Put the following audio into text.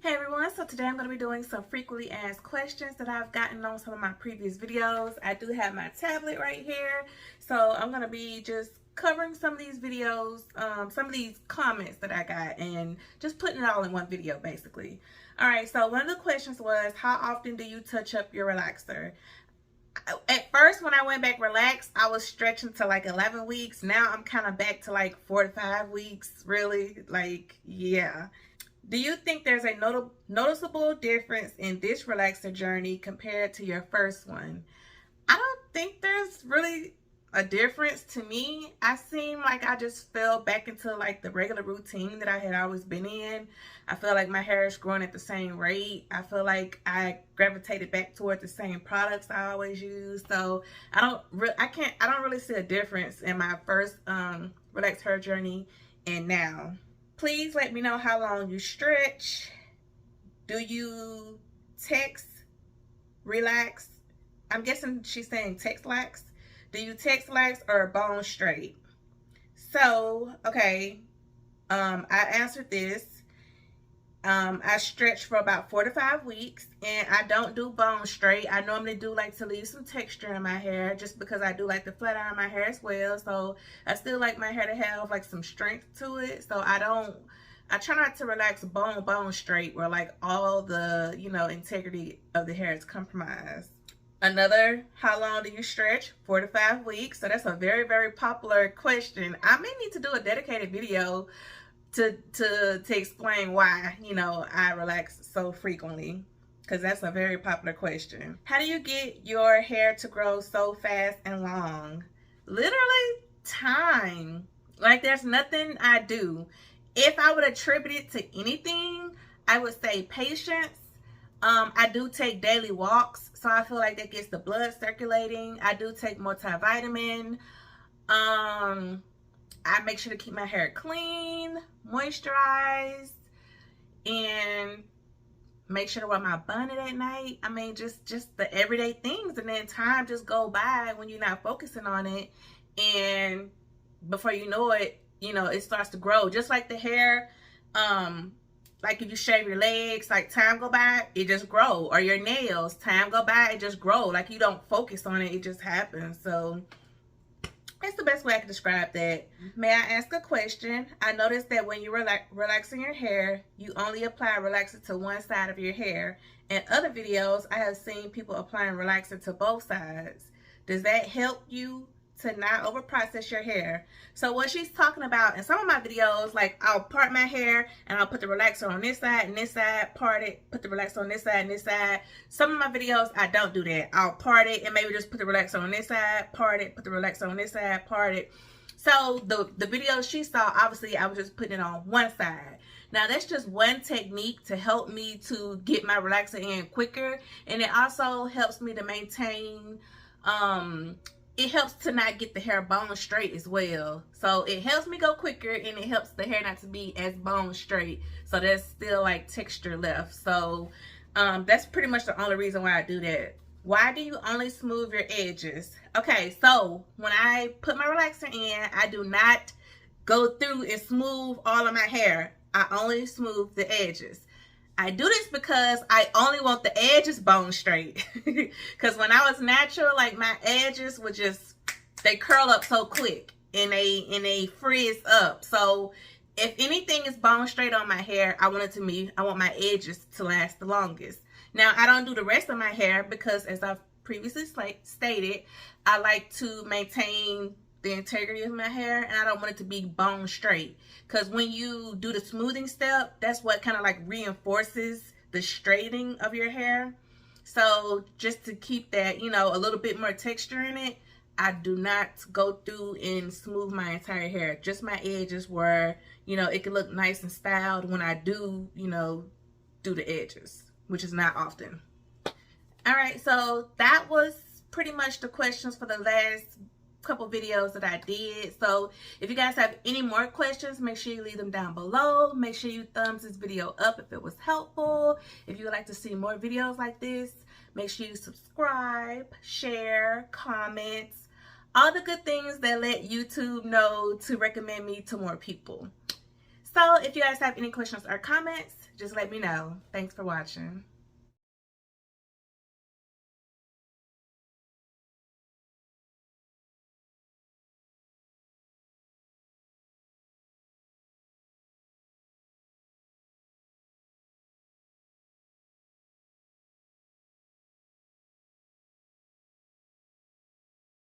Hey everyone, so today I'm going to be doing some frequently asked questions that I've gotten on some of my previous videos. I do have my tablet right here, so I'm going to be just covering some of these videos, some of these comments that I got, and just putting it all in one video basically. Alright, so one of the questions was, how often do you touch up your relaxer? At first, when I went back relaxed, I was stretching to like 11 weeks. Now I'm kind of back to like 4 to 5 weeks, really. Like, yeah. Do you think there's a noticeable difference in this relaxer journey compared to your first one? I don't think there's really a difference to me. I seem like I just fell back into like the regular routine that I had always been in. I feel like my hair is growing at the same rate. I feel like I gravitated back toward the same products I always use. So I don't really see a difference in my first relaxed hair journey and now. Please let me know how long you stretch. Do you text relax? I'm guessing she's saying text lax. Do you text lax or bone straight? So, okay, I answered this. I stretch for about 4 to 5 weeks, and I don't do bone straight. I normally do like to leave some texture in my hair just because I do like to flat iron my hair as well. So I still like my hair to have like some strength to it. So I try not to relax bone straight where like all the, integrity of the hair is compromised. Another, how long do you stretch? 4 to 5 weeks. So that's a very, very popular question. I may need to do a dedicated video to explain why, I relax so frequently, because that's a very popular question. How do you get your hair to grow so fast and long? Literally time. Like, there's nothing I do. If I would attribute it to anything, I would say patience. I do take daily walks, so I feel like that gets the blood circulating. I do take multivitamin. I make sure to keep my hair clean, moisturized, and make sure to wear my bonnet at night. I mean, just the everyday things, and then time just go by when you're not focusing on it, and before you know it, it starts to grow. Just like the hair, like if you shave your legs, like time go by, it just grow. Or your nails, time go by, it just grow. Like you don't focus on it, it just happens. So that's the best way I can describe that. May I ask a question? I noticed that when you're relaxing your hair, you only apply relaxer to one side of your hair. In other videos, I have seen people applying relaxer to both sides. Does that help you to not over process your hair? So what she's talking about in some of my videos, like I'll part my hair and I'll put the relaxer on this side and this side, part it, put the relaxer on this side and this side. Some of my videos I don't do that. I'll part it and maybe just put the relaxer on this side, part it, put the relaxer on this side, part it. So the videos she saw, obviously I was just putting it on one side. Now that's just one technique to help me to get my relaxer in quicker, and it also helps me to maintain it helps to not get the hair bone straight as well. So it helps me go quicker, and it helps the hair not to be as bone straight. So there's still like texture left. So that's pretty much the only reason why I do that. Why do you only smooth your edges? Okay, so when I put my relaxer in, I do not go through and smooth all of my hair. I only smooth the edges. I do this because I only want the edges bone straight. Because when I was natural, like my edges would just, they curl up so quick and they frizz up. So if anything is bone straight on my hair, I want my edges to last the longest. Now I don't do the rest of my hair because, as I've previously stated, I like to maintain the integrity of my hair, and I don't want it to be bone straight, because when you do the smoothing step, that's what kind of like reinforces the straightening of your hair. So just to keep that, a little bit more texture in it, I do not go through and smooth my entire hair, just my edges where, it can look nice and styled when I do, do the edges, which is not often. All right, so that was pretty much the questions for the last couple videos that I did. So if you guys have any more questions, make sure you leave them down below. Make sure you thumbs this video up if it was helpful. If you would like to see more videos like this, make sure you subscribe, share, comment, all the good things that let YouTube know to recommend me to more people. So if you guys have any questions or comments, just let me know. Thanks for watching.